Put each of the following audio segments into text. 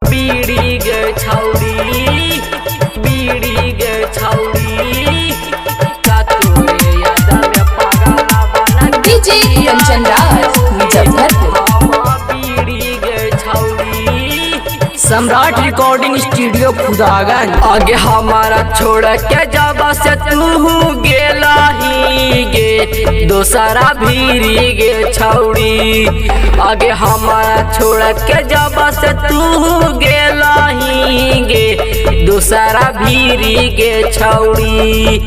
बीड़ी गे छौड़ी, बीड़ी गे छौड़ी, का तोरे याद में पागल बना डीजे कंचन राज मुजफ्फरपुर। बीड़ी गे छौड़ी, सम्राट रिकॉर्डिंग स्टूडियो खुदागंज। आगे हमारा छोड़ के जब से तू गेला ही गे दोसरा भीरी गे छौड़ी। आगे हमारा छोड़ के जब से तू गेला ही गे दोसरा भीरी गे छौड़ी।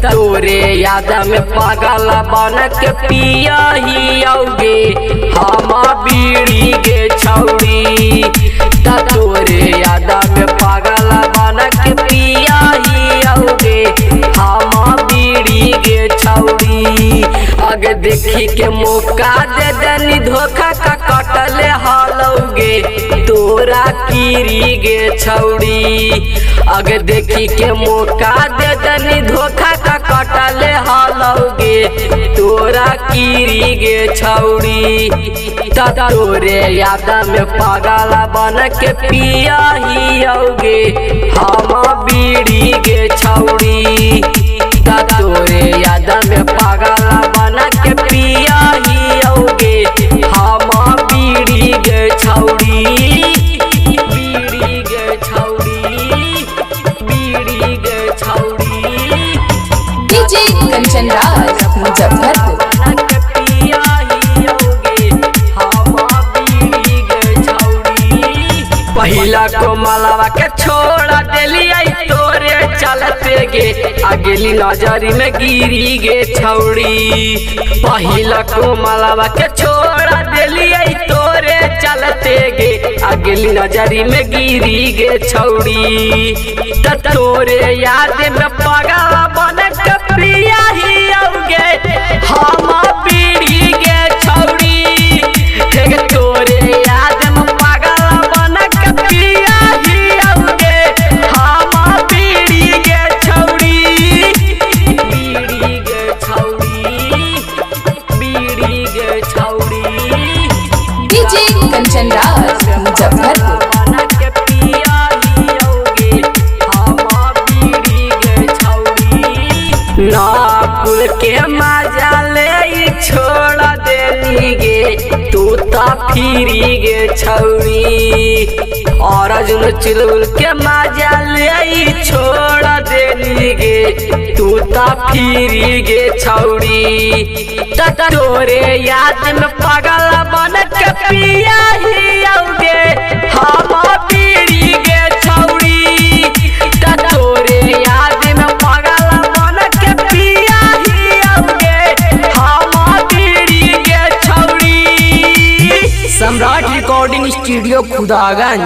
तोरे याद में पागल बन के पिया ही आओगे हम बीड़ी गे छौड़ी। तोरे याद में पागल बन के पिया ही आओगे हम बीड़ी गे छौड़ी। आगे देखी के मौका दे दनी धोखा का कटले हालोगे तोरा कीरी गे छौड़ी। आगे देखी के मौका दे दनी धोखा का कटले हालोगे तोरा कीरी गे छौड़ी। तोरे याद में पागल बन के पिया ही आओगे हम बीड़ी गे छौड़ी। तोरे याद में पागल बन के पिया ही आओगे हम बीड़ी गे छौड़ी। बीड़ी गे छौड़ी, बीड़ी गे छौड़ी, डीजे कंचन राज मुजफ्फरपुर। पहिला को मलावा के छोड़ा देलिया तोरे चलते गे अगली नजरी में गिरी गे छौड़ी। पहिला को मलावा के छोड़ा देलिया तोरे चलते गे अगली नजरी में गिरी गे छौड़ी। तोरे याद में पागल बन के पिया ही आओगे हम बीड़ी गे छौड़ी। तोरे याद में पागल बन के पिया ही आओगे हम बीड़ी गे छौड़ी। बीड़ी गे छौड़ी, बीड़ी गे छौड़ी, डीजे कंचन राज मुजफ्फरपुर। नाकुल के मजा ले छोड़ देनी गे तू ता फिरी गे छौड़ी। और अर्जुन चुलबुल के मजा ले छोड़ देनी गे तू ता फिरी गे छौड़ी। तोरे याद में पागल बन के पिया ही आओगे हम बीड़ी गे छौड़ी। तोरे याद में पागल बन के पिया ही आओगे हम बीड़ी गे छौड़ी। सम्राट रिकॉर्डिंग स्टूडियो खुदागंज।